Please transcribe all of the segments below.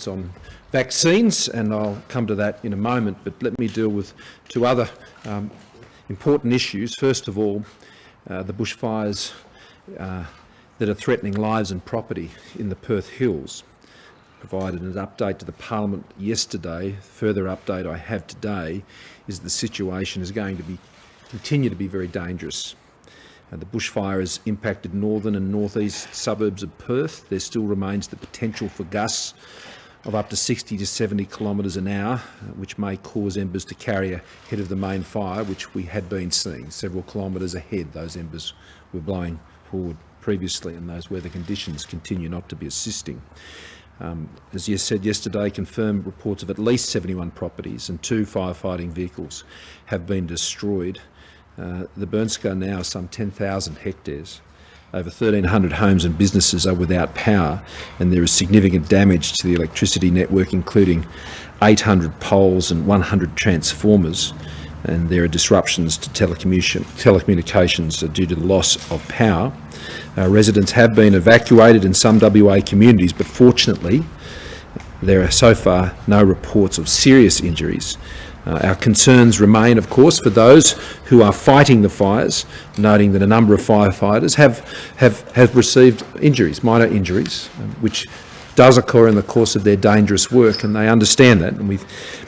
on vaccines, and I'll come to that in a moment, but let me deal with two other important issues. First of all, the bushfires that are threatening lives and property in the Perth Hills. Provided an update to the Parliament yesterday. The further update I have today is the situation is going to continue to be very dangerous. The bushfire has impacted northern and northeast suburbs of Perth. There still remains the potential for gusts of up to 60 to 70 kilometres an hour, which may cause embers to carry ahead of the main fire, which we had been seeing. Several kilometres ahead, those embers were blowing forward previously, and those weather conditions continue not to be assisting. As you said yesterday, confirmed reports of at least 71 properties and 2 firefighting vehicles have been destroyed. The burn scale now is some 10,000 hectares. Over 1,300 homes and businesses are without power, and there is significant damage to the electricity network, including 800 poles and 100 transformers, and there are disruptions to telecommunications due to the loss of power. Residents have been evacuated in some WA communities, but fortunately there are so far no reports of serious injuries. Our concerns remain, of course, for those who are fighting the fires, noting that a number of firefighters have received injuries, minor injuries, which does occur in the course of their dangerous work, and they understand that,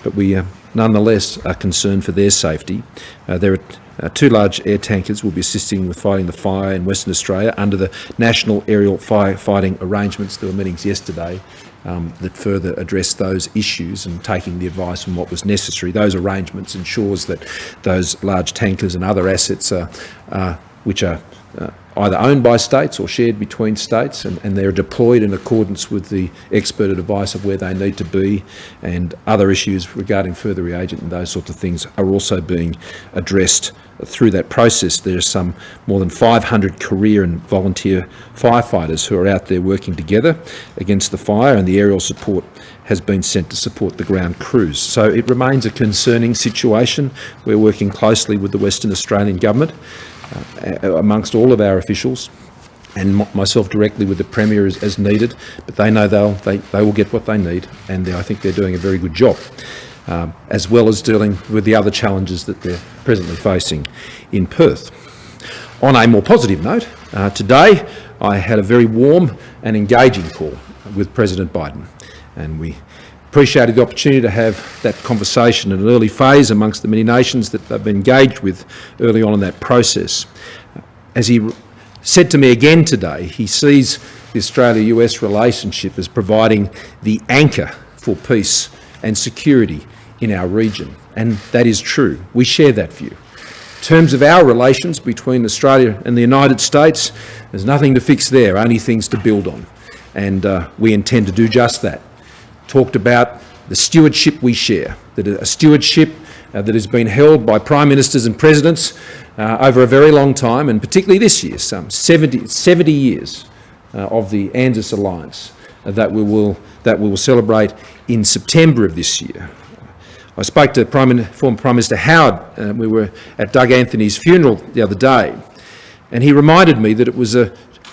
but we nonetheless are concerned for their safety. There are 2 large air tankers will be assisting with fighting the fire in Western Australia under the National Aerial Firefighting Arrangements. There were meetings yesterday that further address those issues and taking the advice on what was necessary. Those arrangements ensures that those large tankers and other assets which are either owned by states or shared between states, and they're deployed in accordance with the expert advice of where they need to be, and other issues regarding further reagent and those sorts of things are also being addressed through that process. There's some more than 500 career and volunteer firefighters who are out there working together against the fire, and the aerial support has been sent to support the ground crews. So it remains a concerning situation. We're working closely with the Western Australian Government amongst all of our officials, and myself directly with the Premier as needed, but they know they will get what they need, and I think they're doing a very good job, as well as dealing with the other challenges that they're presently facing in Perth. On a more positive note, today I had a very warm and engaging call with President Biden, and we appreciated the opportunity to have that conversation at an early phase amongst the many nations that they've been engaged with early on in that process. As he said to me again today, he sees the Australia-US relationship as providing the anchor for peace and security in our region, and that is true. We share that view. In terms of our relations between Australia and the United States, there's nothing to fix there, only things to build on, and we intend to do just that. Talked about the stewardship we share, that a stewardship that has been held by Prime Ministers and Presidents over a very long time, and particularly this year, some 70 years of the ANZUS alliance that we will celebrate in September of this year. I spoke to former Prime Minister Howard. We were at Doug Anthony's funeral the other day, and he reminded me that it was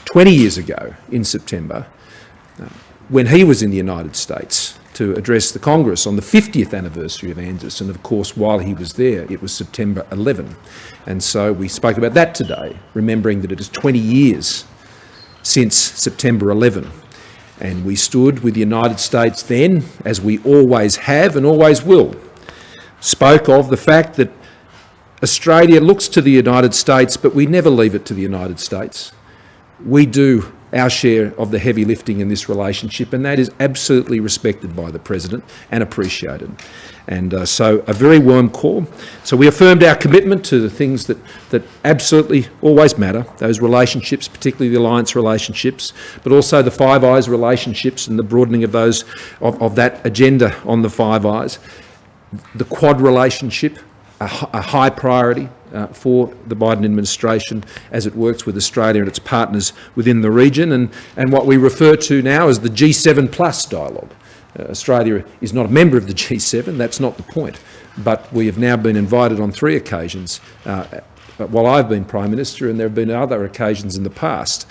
20 years ago in September when he was in the United States to address the Congress on the 50th anniversary of ANZUS, and of course while he was there it was September 11, and so we spoke about that today, remembering that it is 20 years since September 11, and we stood with the United States then, as we always have and always will, spoke of the fact that Australia looks to the United States, but we never leave it to the United States. We do our share of the heavy lifting in this relationship, and that is absolutely respected by the President and appreciated. And so a very warm call. So we affirmed our commitment to the things that absolutely always matter, those relationships, particularly the alliance relationships, but also the Five Eyes relationships and the broadening of those of that agenda on the Five Eyes. The Quad relationship, a high priority for the Biden administration as it works with Australia and its partners within the region, and what we refer to now as the G7 Plus dialogue. Australia is not a member of the G7, that's not the point, but we have now been invited on 3 occasions while I've been Prime Minister, and there have been other occasions in the past.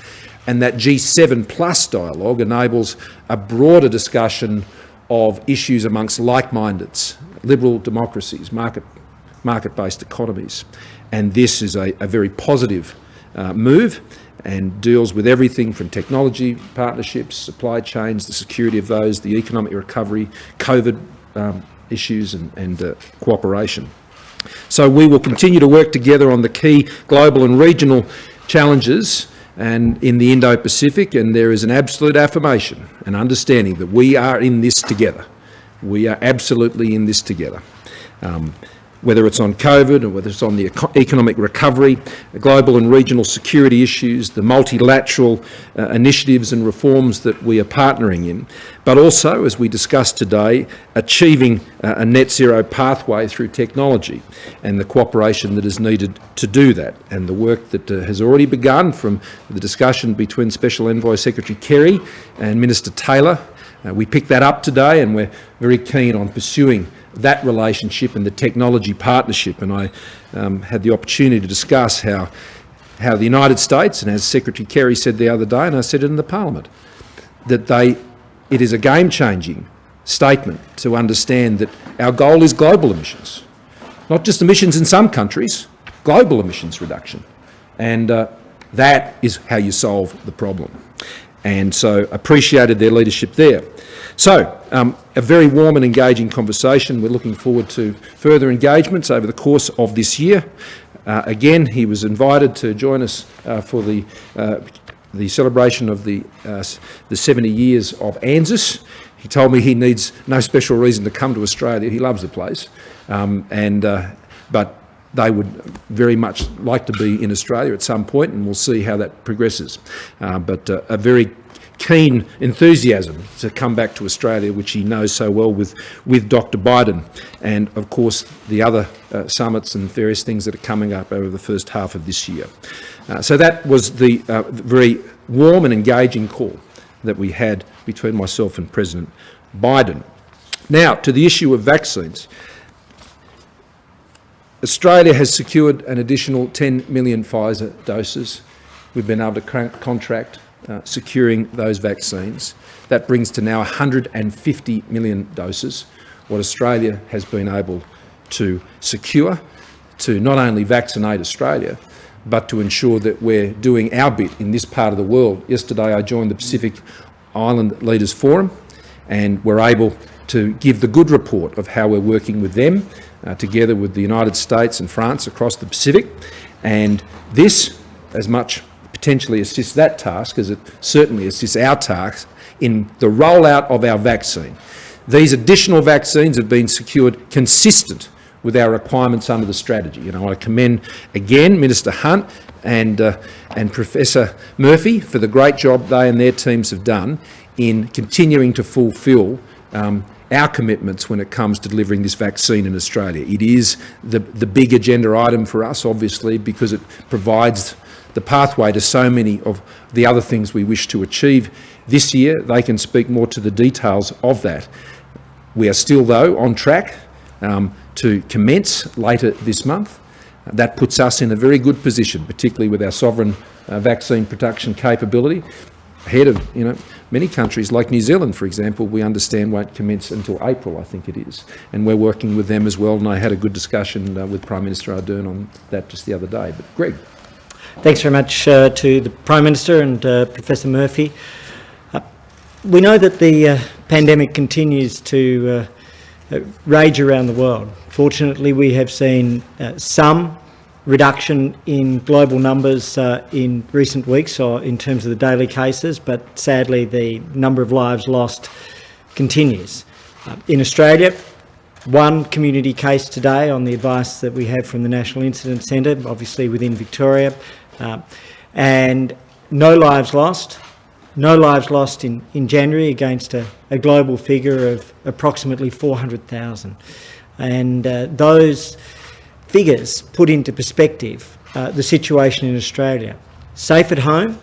And that G7 Plus dialogue enables a broader discussion of issues amongst like-mindeds, liberal democracies, market-based economies. And this is a very positive move and deals with everything from technology partnerships, supply chains, the security of those, the economic recovery, COVID issues and cooperation. So we will continue to work together on the key global and regional challenges and in the Indo-Pacific, and there is an absolute affirmation and understanding that we are in this together. We are absolutely in this together. Whether it's on COVID or whether it's on the economic recovery, the global and regional security issues, the multilateral initiatives and reforms that we are partnering in, but also, as we discussed today, achieving a net zero pathway through technology and the cooperation that is needed to do that, and the work that has already begun from the discussion between Special Envoy Secretary Kerry and Minister Taylor. We picked that up today, and we're very keen on pursuing that relationship and the technology partnership. And I had the opportunity to discuss how the United States, and as Secretary Kerry said the other day, and I said it in the Parliament, that it is a game-changing statement to understand that our goal is global emissions, not just emissions in some countries, global emissions reduction. And that is how you solve the problem. And so appreciated their leadership there. So a very warm and engaging conversation. We're looking forward to further engagements over the course of this year. Again, he was invited to join us for the celebration of the 70 years of ANZUS. He told me he needs no special reason to come to Australia. He loves the place. But they would very much like to be in Australia at some point, and we'll see how that progresses. But a very keen enthusiasm to come back to Australia, which he knows so well with Dr. Biden, and of course the other summits and various things that are coming up over the first half of this year. So that was the very warm and engaging call that we had between myself and President Biden. Now, to the issue of vaccines. Australia has secured an additional 10 million Pfizer doses. We've been able to contract securing those vaccines. That brings to now 150 million doses, what Australia has been able to secure to not only vaccinate Australia, but to ensure that we're doing our bit in this part of the world. Yesterday I joined the Pacific Island Leaders Forum, and we're able to give the good report of how we're working with them, together with the United States and France across the Pacific. And this, as much potentially assists that task as it certainly assists our task in the rollout of our vaccine. These additional vaccines have been secured consistent with our requirements under the strategy. You know, I commend again Minister Hunt and Professor Murphy for the great job they and their teams have done in continuing to fulfil our commitments when it comes to delivering this vaccine in Australia. It is the big agenda item for us, obviously, because it provides the pathway to so many of the other things we wish to achieve this year. They can speak more to the details of that. We are still, though, on track to commence later this month. That puts us in a very good position, particularly with our sovereign vaccine production capability, ahead of many countries like New Zealand, for example. We understand won't commence until April, I think it is, and we're working with them as well. And I had a good discussion with Prime Minister Ardern on that just the other day. But Greg. Thanks very much to the Prime Minister and Professor Murphy. We know that the pandemic continues to rage around the world. Fortunately, we have seen some reduction in global numbers in recent weeks, or in terms of the daily cases, but sadly the number of lives lost continues. In Australia, one community case today on the advice that we have from the National Incident Centre, obviously within Victoria, and no lives lost. No lives lost in January against a global figure of approximately 400,000. And those figures put into perspective the situation in Australia. Safe at home,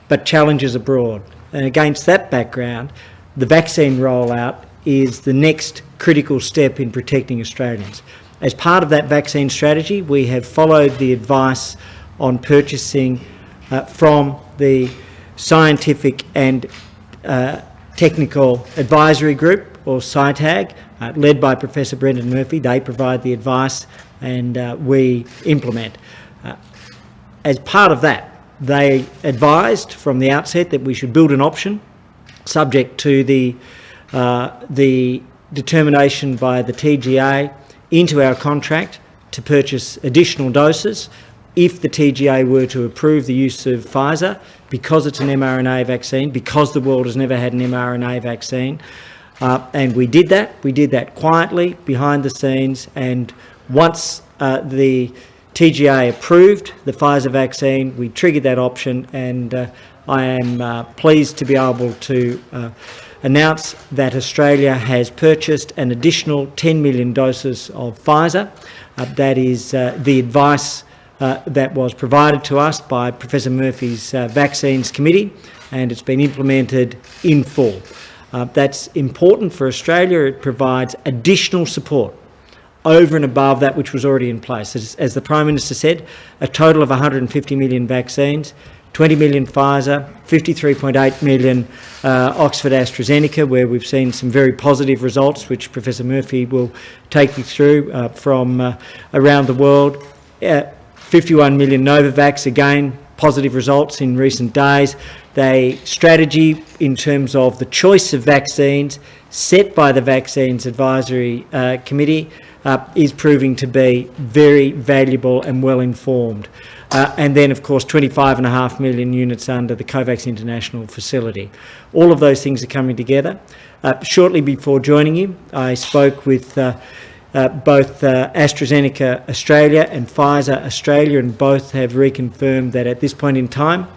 but challenges abroad. And against that background, the vaccine rollout is the next critical step in protecting Australians. As part of that vaccine strategy, we have followed the advice on purchasing from the Scientific and Technical Advisory Group, or SciTag, led by Professor Brendan Murphy. They provide the advice and we implement. As part of that, they advised from the outset that we should build an option subject to the determination by the TGA into our contract to purchase additional doses if the TGA were to approve the use of Pfizer, because it's an mRNA vaccine, because the world has never had an mRNA vaccine. And we did that. We did that quietly, behind the scenes, and once the TGA approved the Pfizer vaccine, we triggered that option, and I am pleased to be able to announce that Australia has purchased an additional 10 million doses of Pfizer. That is the advice that was provided to us by Professor Murphy's Vaccines Committee, and it's been implemented in full. That's important for Australia. It provides additional support over and above that which was already in place. As the Prime Minister said, a total of 150 million vaccines, 20 million Pfizer, 53.8 million Oxford AstraZeneca, where we've seen some very positive results, which Professor Murphy will take you through from around the world. 51 million Novavax, again, positive results in recent days. The strategy in terms of the choice of vaccines set by the Vaccines Advisory Committee is proving to be very valuable and well informed. And then, of course, 25.5 million units under the COVAX International Facility. All of those things are coming together. Shortly before joining you, I spoke with both AstraZeneca Australia and Pfizer Australia, and both have reconfirmed that at this point in time,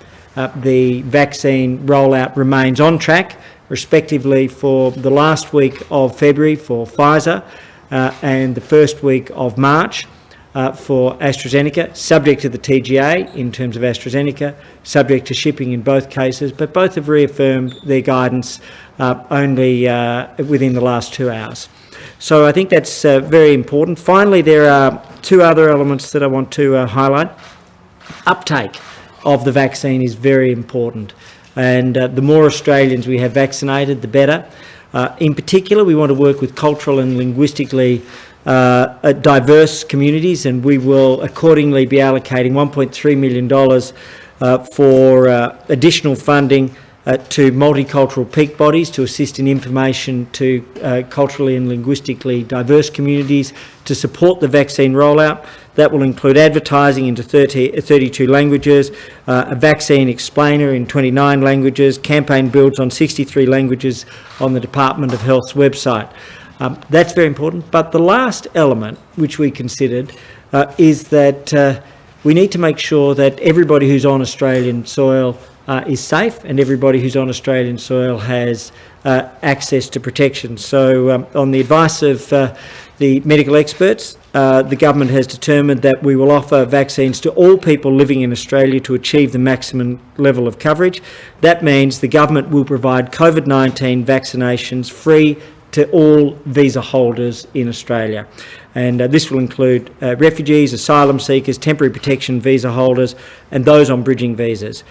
the vaccine rollout remains on track, respectively for the last week of February for Pfizer and the first week of March for AstraZeneca, subject to the TGA in terms of AstraZeneca, subject to shipping in both cases, but both have reaffirmed their guidance only within the last 2 hours. So I think that's very important. Finally, there are two other elements that I want to highlight. Uptake of the vaccine is very important, and the more Australians we have vaccinated, the better. In particular, we want to work with cultural and linguistically diverse communities, and we will accordingly be allocating $1.3 million for additional funding to multicultural peak bodies to assist in information to culturally and linguistically diverse communities to support the vaccine rollout. That will include advertising into 32 languages, a vaccine explainer in 29 languages, campaign builds on 63 languages on the Department of Health's website. That's very important. But the last element which we considered is that we need to make sure that everybody who's on Australian soil is safe, and everybody who's on Australian soil has access to protection. So on the advice of the medical experts, the government has determined that we will offer vaccines to all people living in Australia to achieve the maximum level of coverage. That means the government will provide COVID-19 vaccinations free to all visa holders in Australia. And this will include refugees, asylum seekers, temporary protection visa holders, and those on bridging visas.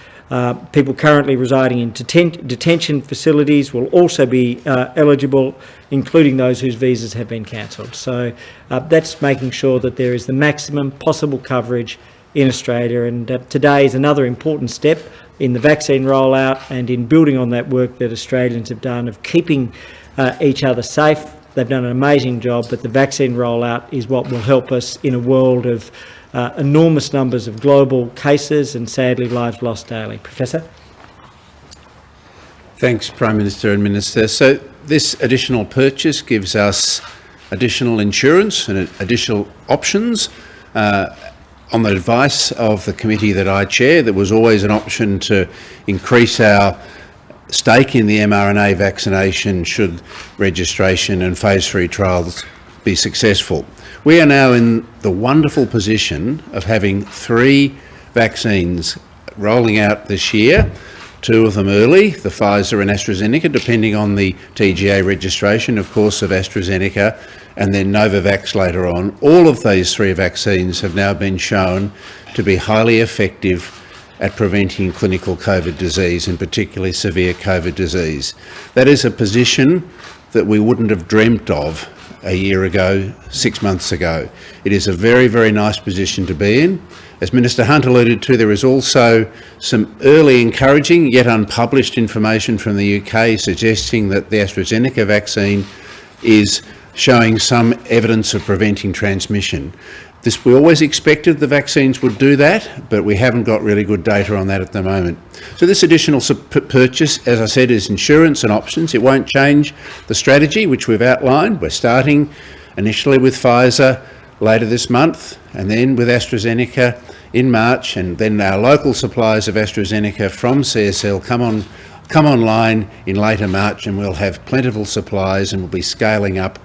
People currently residing in detention facilities will also be eligible, including those whose visas have been cancelled. So that's making sure that there is the maximum possible coverage in Australia, and today is another important step in the vaccine rollout and in building on that work that Australians have done of keeping each other safe. They've done an amazing job, but the vaccine rollout is what will help us in a world of enormous numbers of global cases and sadly lives lost daily. Professor? Thanks, Prime Minister and Minister. So this additional purchase gives us additional insurance and additional options. On the advice of the committee that I chair, there was always an option to increase our stake in the mRNA vaccination should registration and phase 3 trials be successful. We are now in the wonderful position of having 3 vaccines rolling out this year, 2 of them early, the Pfizer and AstraZeneca, depending on the TGA registration, of course, of AstraZeneca, and then Novavax later on. All of these 3 vaccines have now been shown to be highly effective at preventing clinical COVID disease, and particularly severe COVID disease. That is a position that we wouldn't have dreamt of a year ago, 6 months ago. It is a very, very nice position to be in. As Minister Hunt alluded to, there is also some early encouraging yet unpublished information from the UK suggesting that the AstraZeneca vaccine is showing some evidence of preventing transmission. We always expected the vaccines would do that, but we haven't got really good data on that at the moment. So this additional purchase, as I said, is insurance and options. It won't change the strategy which we've outlined. We're starting initially with Pfizer later this month, and then with AstraZeneca in March, and then our local supplies of AstraZeneca from CSL come online in later March, and we'll have plentiful supplies, and we'll be scaling up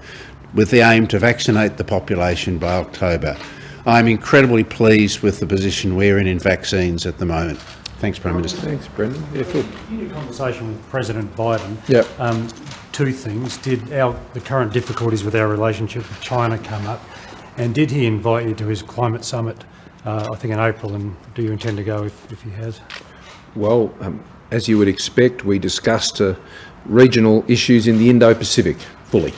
with the aim to vaccinate the population by October. I'm incredibly pleased with the position we're in vaccines at the moment. Thanks, Prime Minister. Thanks, Brendan. Yeah, Phil. In your conversation with President Biden, Yep. two things. Did the current difficulties with our relationship with China come up? And did he invite you to his climate summit, I think in April, and do you intend to go if he has? Well, as you would expect, we discussed regional issues in the Indo-Pacific fully.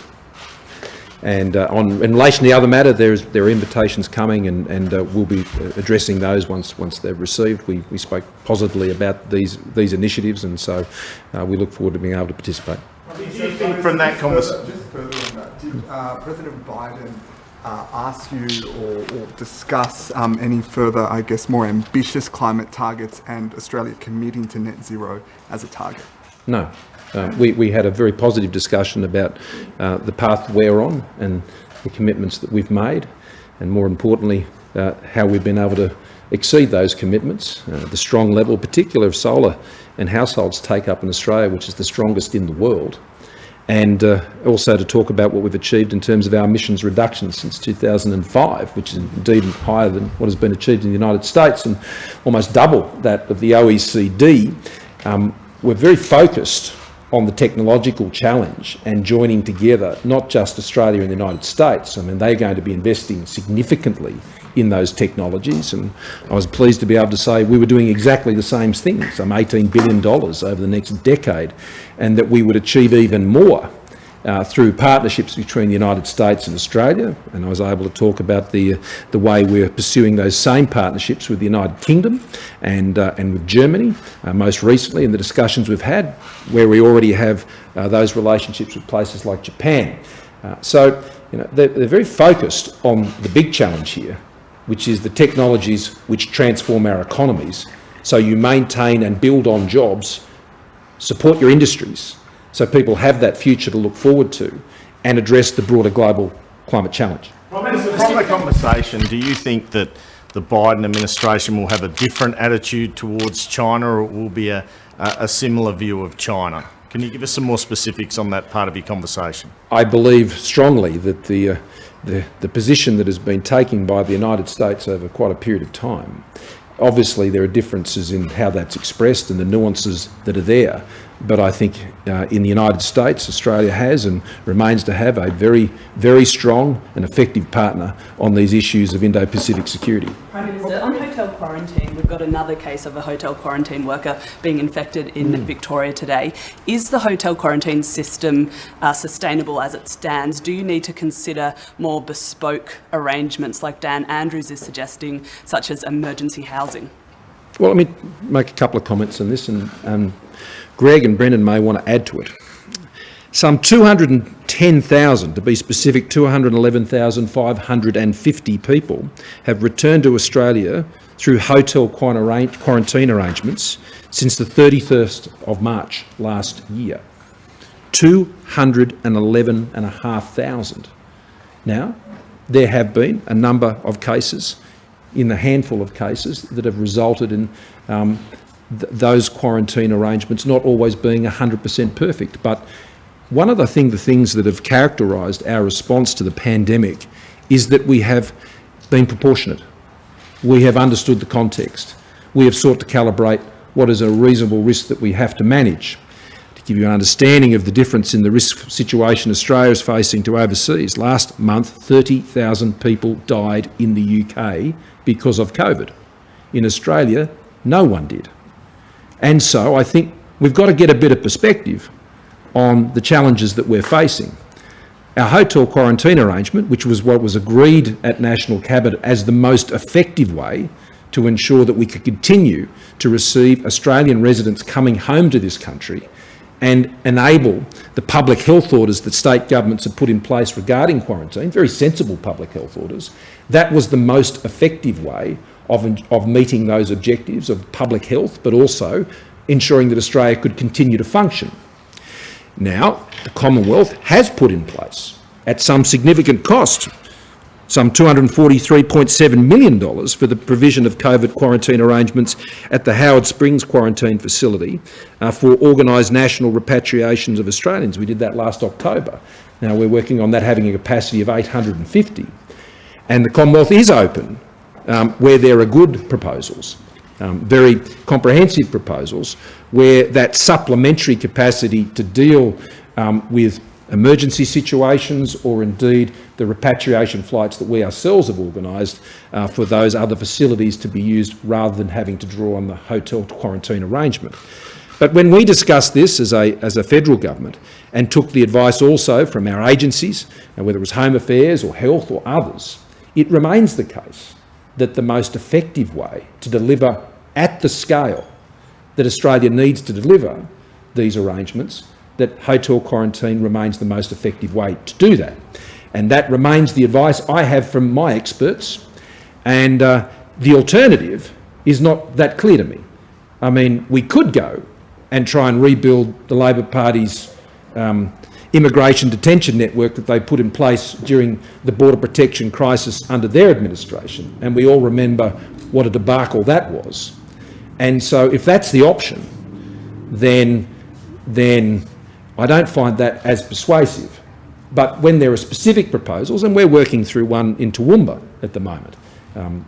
And in relation to the other matter, there are invitations coming, and we'll be addressing those once they're received. We spoke positively about these initiatives, and so we look forward to being able to participate. Do you think from that conversation? Just further on that, did President Biden ask you or discuss any further, I guess, more ambitious climate targets and Australia committing to net zero as a target? No. We had a very positive discussion about the path we're on and the commitments that we've made, and more importantly, how we've been able to exceed those commitments, the strong level, particularly of solar and households take up in Australia, which is the strongest in the world, and also to talk about what we've achieved in terms of our emissions reductions since 2005, which is indeed higher than what has been achieved in the United States and almost double that of the OECD. We're very focused on the technological challenge and joining together, not just Australia and the United States. I mean, they're going to be investing significantly in those technologies, and I was pleased to be able to say we were doing exactly the same thing, some $18 billion over the next decade, and that we would achieve even more through partnerships between the United States and Australia. And I was able to talk about the way we're pursuing those same partnerships with the United Kingdom and with Germany, most recently in the discussions we've had, where we already have those relationships with places like Japan. So, you know, they're very focused on the big challenge here, which is the technologies which transform our economies. So you maintain and build on jobs, support your industries, so people have that future to look forward to, and address the broader global climate challenge. From the conversation, do you think that the Biden administration will have a different attitude towards China, or it will be a similar view of China? Can you give us some more specifics on that part of your conversation? I believe strongly that the position that has been taken by the United States over quite a period of time, obviously there are differences in how that's expressed and the nuances that are there, but I think in the United States, Australia has and remains to have a very, very strong and effective partner on these issues of Indo-Pacific security. Prime Minister, on hotel quarantine, we've got another case of a hotel quarantine worker being infected in Victoria today. Is the hotel quarantine system sustainable as it stands? Do you need to consider more bespoke arrangements like Dan Andrews is suggesting, such as emergency housing? Well, let me make a couple of comments on this, and Greg and Brendan may want to add to it. Some 210,000, to be specific, 211,550 people have returned to Australia through hotel quarantine arrangements since the 31st of March last year. 211,500. Now, there have been a number of cases, in the handful of cases, that have resulted in those quarantine arrangements not always being 100% perfect. But one of the things that have characterised our response to the pandemic is that we have been proportionate. We have understood the context. We have sought to calibrate what is a reasonable risk that we have to manage. To give you an understanding of the difference in the risk situation Australia is facing to overseas, last month 30,000 people died in the UK because of COVID. In Australia, no one did. And so I think we've got to get a bit of perspective. on the challenges that we're facing. Our hotel quarantine arrangement, which was what was agreed at National Cabinet as the most effective way to ensure that we could continue to receive Australian residents coming home to this country and enable the public health orders that state governments have put in place regarding quarantine, very sensible public health orders, that was the most effective way of meeting those objectives of public health, but also ensuring that Australia could continue to function. Now, the Commonwealth has put in place, at some significant cost, some $243.7 million for the provision of COVID quarantine arrangements at the Howard Springs quarantine facility for organised national repatriations of Australians. We did that last October. Now we're working on that having a capacity of 850. And the Commonwealth is open where there are good proposals, very comprehensive proposals, where that supplementary capacity to deal with emergency situations or indeed the repatriation flights that we ourselves have organised for those other facilities to be used rather than having to draw on the hotel quarantine arrangement. But when we discussed this as a federal government and took the advice also from our agencies, whether it was Home Affairs or Health or others, it remains the case that the most effective way to deliver at the scale that Australia needs to deliver these arrangements, that hotel quarantine remains the most effective way to do that. And that remains the advice I have from my experts. And the alternative is not that clear to me. I mean, we could go and try and rebuild the Labor Party's immigration detention network that they put in place during the border protection crisis under their administration. And we all remember what a debacle that was. And so if that's the option, then I don't find that as persuasive. But when there are specific proposals, and we're working through one in Toowoomba at the moment,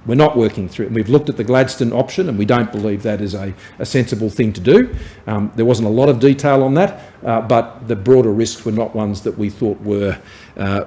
we're not working through it. We've looked at the Gladstone option and we don't believe that is a sensible thing to do. There wasn't a lot of detail on that, but the broader risks were not ones that we thought were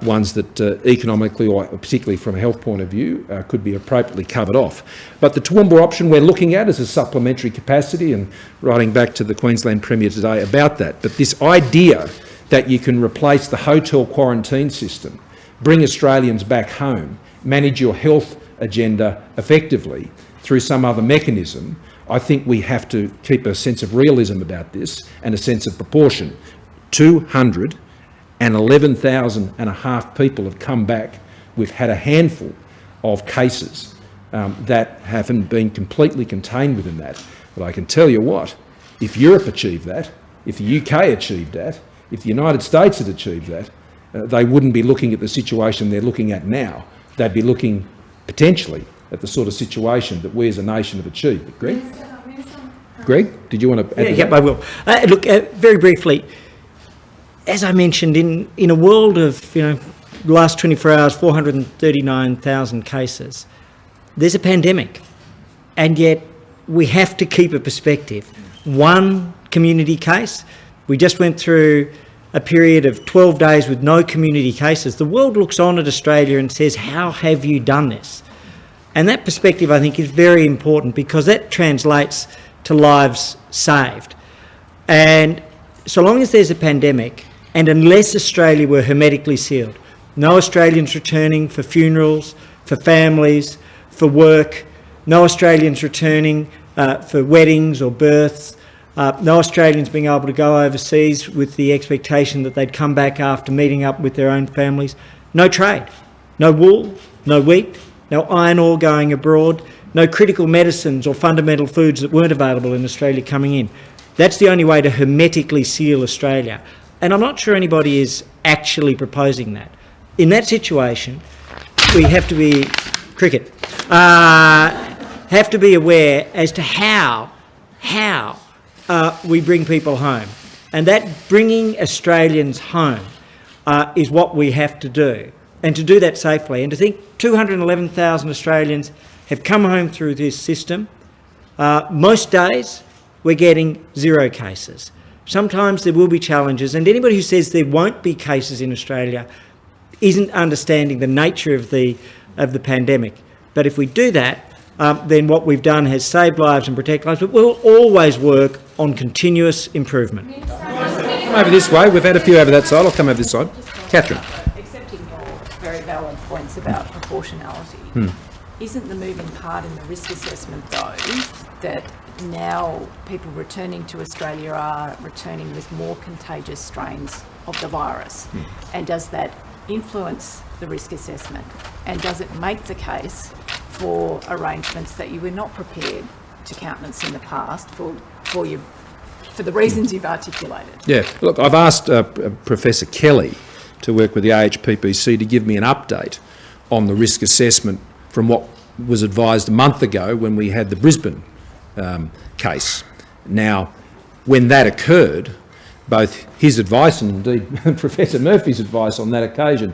ones that economically or particularly from a health point of view could be appropriately covered off. But the Toowoomba option we're looking at is a supplementary capacity, and writing back to the Queensland Premier today about that. But this idea that you can replace the hotel quarantine system, bring Australians back home, manage your health agenda effectively through some other mechanism, I think we have to keep a sense of realism about this and a sense of proportion. 211,500 people have come back. We've had a handful of cases that haven't been completely contained within that. But I can tell you what, if Europe achieved that, if the UK achieved that, if the United States had achieved that, they wouldn't be looking at the situation they're looking at now. They'd be looking potentially at the sort of situation that we as a nation have achieved. But Greg? Greg, did you want to add to that? I will. Look, very briefly, as I mentioned, in a world of, the last 24 hours, 439,000 cases, there's a pandemic, and yet we have to keep a perspective. One community case, we just went through a period of 12 days with no community cases. The world looks on at Australia and says, how have you done this? And that perspective, I think, is very important because that translates to lives saved. And so long as there's a pandemic, and unless Australia were hermetically sealed, no Australians returning for funerals, for families, for work, no Australians returning for weddings or births, no Australians being able to go overseas with the expectation that they'd come back after meeting up with their own families. No trade, no wool, no wheat, no iron ore going abroad, no critical medicines or fundamental foods that weren't available in Australia coming in. That's the only way to hermetically seal Australia. And I'm not sure anybody is actually proposing that. In that situation, we have to be, have to be aware as to how we bring people home. And that bringing Australians home is what we have to do. And to do that safely. And to think 211,000 Australians have come home through this system. Most days we're getting 0 cases. Sometimes there will be challenges, and anybody who says there won't be cases in Australia isn't understanding the nature of the pandemic. But if we do that, then what we've done has saved lives and protect lives, but we'll always work on continuous improvement. Come over this way. We've had a few over that side. I'll come over this side. Catherine. Accepting your very valid points about proportionality, isn't the moving part in the risk assessment, though, that now people returning to Australia are returning with more contagious strains of the virus? And does that influence the risk assessment? And does it make the case for arrangements that you were not prepared to countenance in the past for the reasons you've articulated? Yeah, look, I've asked Professor Kelly to work with the AHPPC to give me an update on the risk assessment from what was advised a month ago when we had the Brisbane case. Now, when that occurred, both his advice and indeed Professor Murphy's advice on that occasion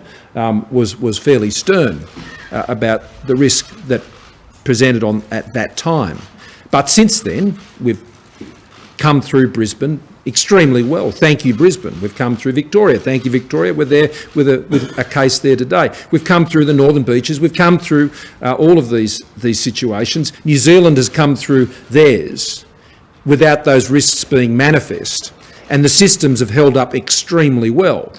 was fairly stern about the risk that presented on at that time. But since then, we've come through Brisbane extremely well. Thank you, Brisbane. We've come through Victoria. Thank you, Victoria. We're there with a case there today. We've come through the Northern Beaches. We've come through all of these situations. New Zealand has come through theirs without those risks being manifest. And the systems have held up extremely well.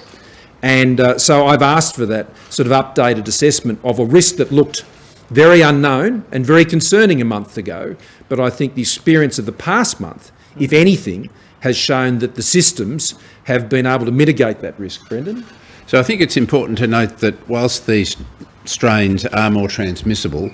And so I've asked for that sort of updated assessment of a risk that looked very unknown and very concerning a month ago. But I think the experience of the past month, if anything, has shown that the systems have been able to mitigate that risk. Brendan? So I think it's important to note that whilst these strains are more transmissible,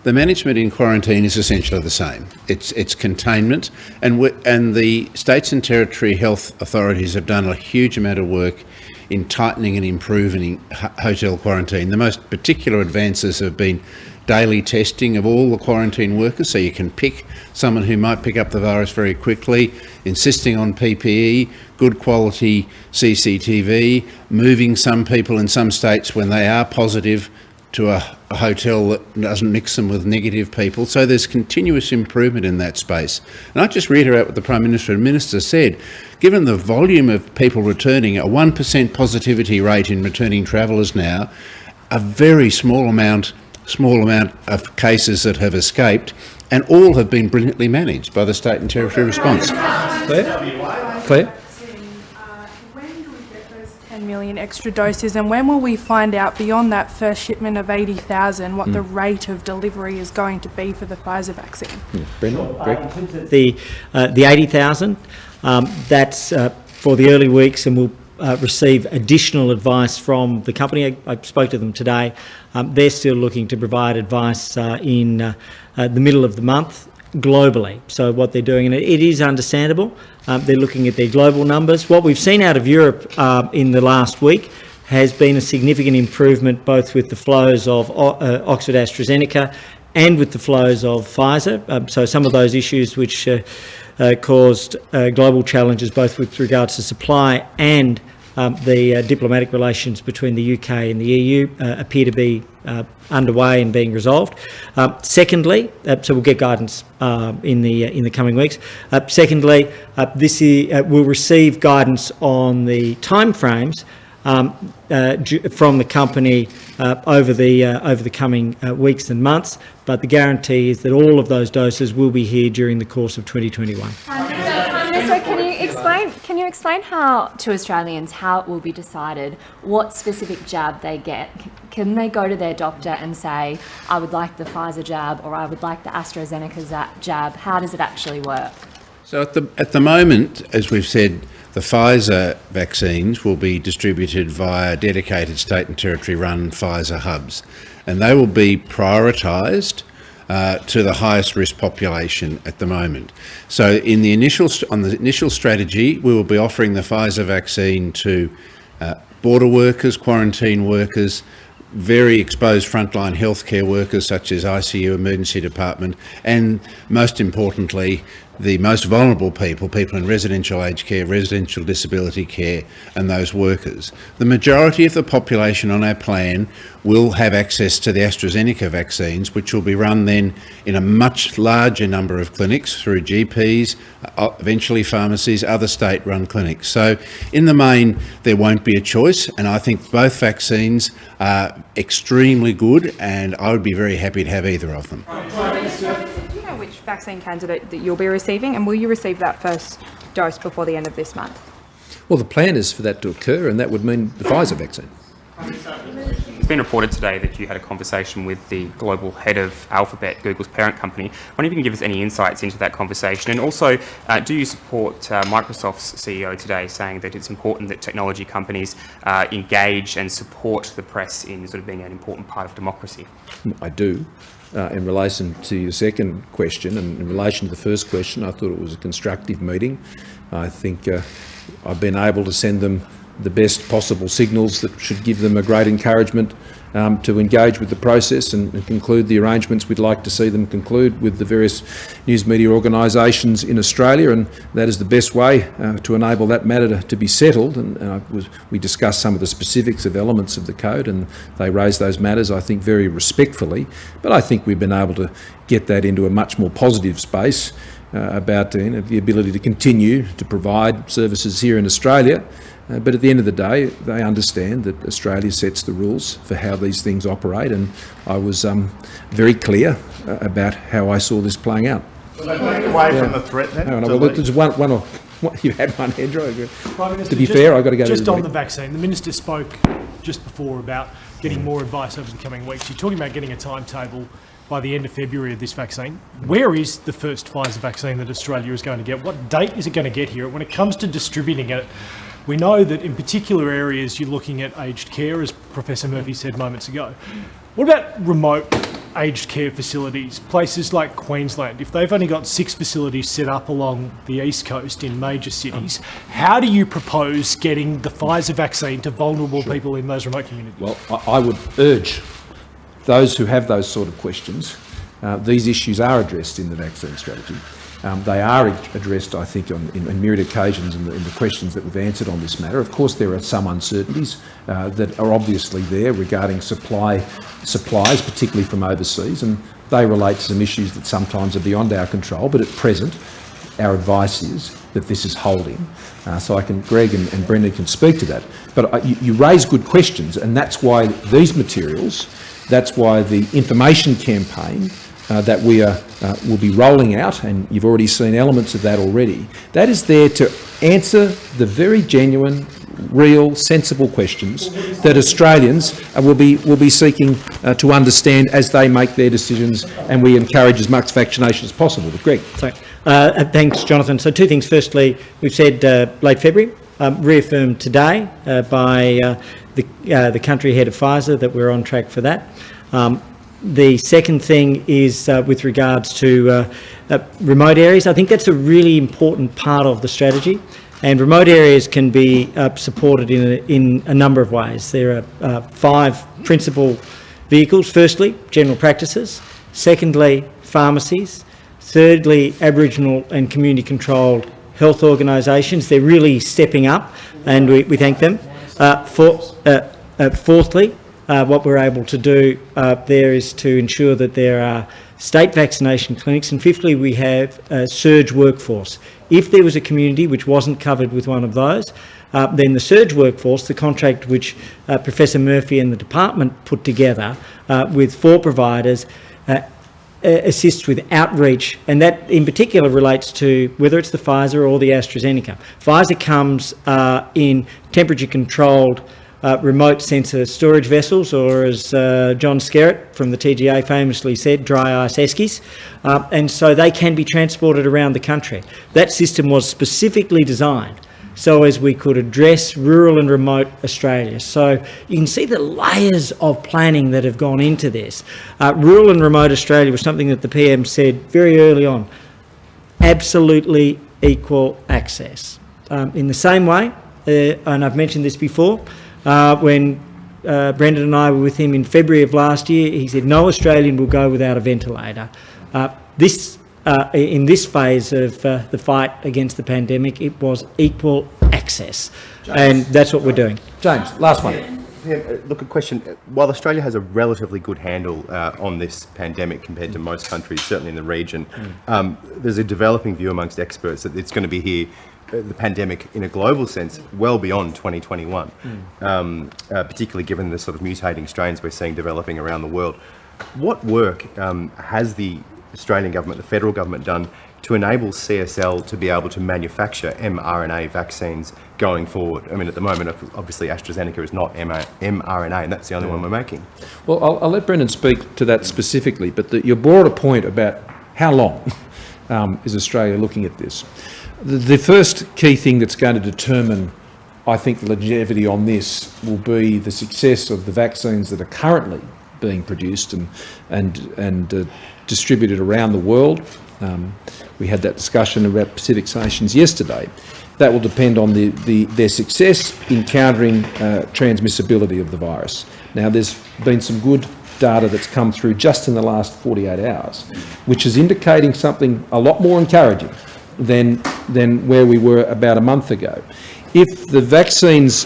the management in quarantine is essentially the same. It's containment, and the states and territory health authorities have done a huge amount of work in tightening and improving hotel quarantine. The most particular advances have been daily testing of all the quarantine workers, so you can pick someone who might pick up the virus very quickly, insisting on PPE, good quality CCTV, moving some people in some states when they are positive to a hotel that doesn't mix them with negative people. So there's continuous improvement in that space. And I just reiterate what the Prime Minister and Minister said. Given the volume of people returning, a 1% positivity rate in returning travellers now, a very small amount of cases that have escaped, and all have been brilliantly managed by the state and territory response. Claire? When do we get those 10 million extra doses, and when will we find out beyond that first shipment of 80,000 what the rate of delivery is going to be for the Pfizer vaccine? Brendan? Greg? In terms of the 80,000, that's for the early weeks, and we'll receive additional advice from the company. I spoke to them today. They're still looking to provide advice in the middle of the month globally. So what they're doing, and it is understandable, they're looking at their global numbers. What we've seen out of Europe in the last week has been a significant improvement, both with the flows of Oxford AstraZeneca and with the flows of Pfizer. So some of those issues which caused global challenges, both with regards to supply and the diplomatic relations between the UK and the EU, appear to be underway and being resolved. Secondly, so we'll get guidance in the coming weeks. Secondly, we'll receive guidance on the timeframes from the company over the coming weeks and months, but the guarantee is that all of those doses will be here during the course of 2021. So can you explain how to Australians how it will be decided what specific jab they get? Can they go to their doctor and say, I would like the Pfizer jab or I would like the AstraZeneca jab? How does it actually work? So at the moment, as we've said, the Pfizer vaccines will be distributed via dedicated state and territory run Pfizer hubs, and they will be prioritised to the highest risk population at the moment. So on the initial strategy, we will be offering the Pfizer vaccine to border workers, quarantine workers, very exposed frontline healthcare workers such as ICU, emergency department, and most importantly, the most vulnerable people in residential aged care, residential disability care, and those workers. The majority of the population on our plan will have access to the AstraZeneca vaccines, which will be run then in a much larger number of clinics through GPs, eventually pharmacies, other state-run clinics. So in the main, there won't be a choice, and I think both vaccines are extremely good, and I would be very happy to have either of them. Do you know which vaccine candidate that you'll be receiving, and will you receive that first dose before the end of this month? Well, the plan is for that to occur, and that would mean the Pfizer vaccine. It's been reported today that you had a conversation with the global head of Alphabet, Google's parent company. I wonder if you can give us any insights into that conversation. And also, do you support Microsoft's CEO today saying that it's important that technology companies engage and support the press in sort of being an important part of democracy? I do. In relation to your second question, and in relation to the first question, I thought it was a constructive meeting. I think I've been able to send them the best possible signals that should give them a great encouragement to engage with the process and conclude the arrangements we'd like to see them conclude with the various news media organisations in Australia, and that is the best way to enable that matter to be settled. And we discussed some of the specifics of elements of the code, and they raised those matters, I think, very respectfully. But I think we've been able to get that into a much more positive space about the ability to continue to provide services here in Australia. But at the end of the day, they understand that Australia sets the rules for how these things operate, and I was very clear about how I saw this playing out. Away from the threat then? No, well, there's one you had one, Andrew. To be fair, I've got to go just to on the vaccine. The Minister spoke just before about getting more advice over the coming weeks. You're talking about getting a timetable by the end of February of this vaccine. Where is the first Pfizer vaccine that Australia is going to get? What date is it going to get here? When it comes to distributing it, we know that in particular areas you're looking at aged care, as Professor Murphy said moments ago. What about remote aged care facilities, places like Queensland? If they've only got 6 facilities set up along the east coast in major cities, how do you propose getting the Pfizer vaccine to vulnerable people in those remote communities? Well, I would urge those who have those sort of questions, these issues are addressed in the vaccine strategy. They are addressed, I think, in myriad occasions in the questions that we've answered on this matter. Of course, there are some uncertainties that are obviously there regarding supplies, particularly from overseas, and they relate to some issues that sometimes are beyond our control. But at present, our advice is that this is holding. So Greg and Brendan can speak to that. But you raise good questions, and that's why these materials, that's why the information campaign that we will be rolling out, and you've already seen elements of that already, that is there to answer the very genuine, real, sensible questions that Australians will be seeking to understand as they make their decisions, and we encourage as much vaccination as possible. But Greg. Sorry. Thanks, Jonathan. So 2 things. Firstly, we've said late February, reaffirmed today by the country head of Pfizer that we're on track for that. The second thing is with regards to remote areas. I think that's a really important part of the strategy, and remote areas can be supported in a number of ways. There are 5 principal vehicles. Firstly, general practices. Secondly, pharmacies. Thirdly, Aboriginal and community-controlled health organisations. They're really stepping up, and we thank them. Fourthly, what we're able to do there is to ensure that there are state vaccination clinics. And fifthly, we have a surge workforce. If there was a community which wasn't covered with one of those, then the surge workforce, the contract which Professor Murphy and the department put together with 4 providers, assists with outreach, and that in particular relates to whether it's the Pfizer or the AstraZeneca. Pfizer comes in temperature-controlled remote sensor storage vessels, or as John Skerritt from the TGA famously said, dry ice eskies, and so they can be transported around the country. That system was specifically designed so as we could address rural and remote Australia. So you can see the layers of planning that have gone into this. Rural and remote Australia was something that the PM said very early on, absolutely equal access. In the same way, and I've mentioned this before, when Brendan and I were with him in February of last year, he said no Australian will go without a ventilator. In this phase of the fight against the pandemic, it was equal access, and that's what we're doing. James, last one. Look, a question. While Australia has a relatively good handle on this pandemic compared to most countries, certainly in the region, there's a developing view amongst experts that it's going to be here, the pandemic in a global sense, well beyond 2021, particularly given the sort of mutating strains we're seeing developing around the world. What work has the Australian government, the federal government, done to enable CSL to be able to manufacture mRNA vaccines going forward? I mean, at the moment, obviously AstraZeneca is not mRNA, and that's the only one we're making. Well, I'll let Brendan speak to that specifically, but your broader point about how long is Australia looking at this? The first key thing that's going to determine, I think, the longevity on this will be the success of the vaccines that are currently being produced and distributed around the world. We had that discussion about Pacific Nations yesterday. That will depend on their success in countering transmissibility of the virus. Now, there's been some good data that's come through just in the last 48 hours, which is indicating something a lot more encouraging than where we were about a month ago. If the vaccines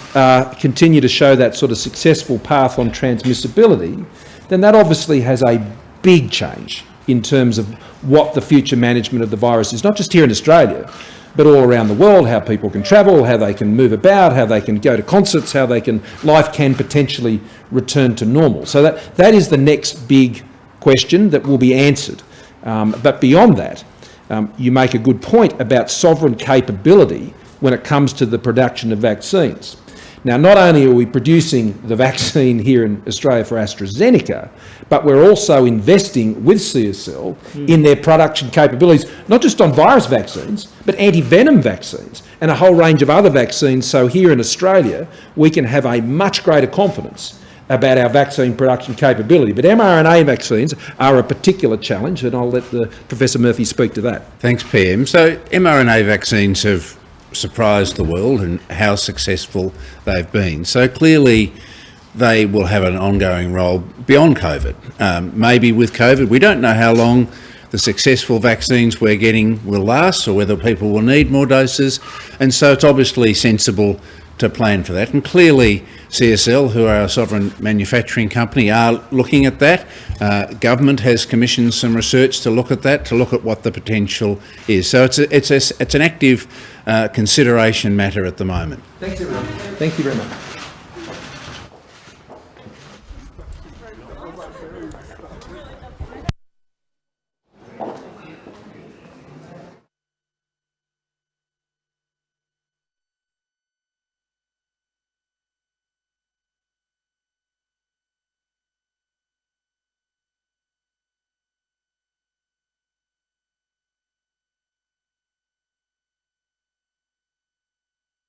continue to show that sort of successful path on transmissibility, then that obviously has a big change in terms of what the future management of the virus is, not just here in Australia, but all around the world, how people can travel, how they can move about, how they can go to concerts, how life can potentially return to normal. So that is the next big question that will be answered. But beyond that, you make a good point about sovereign capability when it comes to the production of vaccines. Now, not only are we producing the vaccine here in Australia for AstraZeneca, but we're also investing with CSL in their production capabilities, not just on virus vaccines, but anti-venom vaccines and a whole range of other vaccines. So here in Australia, we can have a much greater confidence about our vaccine production capability. But mRNA vaccines are a particular challenge, and I'll let Professor Murphy speak to that. Thanks, PM. So mRNA vaccines have surprised the world and how successful they've been. So clearly they will have an ongoing role beyond COVID. Maybe with COVID, we don't know how long the successful vaccines we're getting will last or whether people will need more doses. And so it's obviously sensible to plan for that. And clearly CSL, who are a sovereign manufacturing company, are looking at that. Government has commissioned some research to look at that, to look at what the potential is. So it's an active consideration matter at the moment. Thanks, everyone. Thank you very much.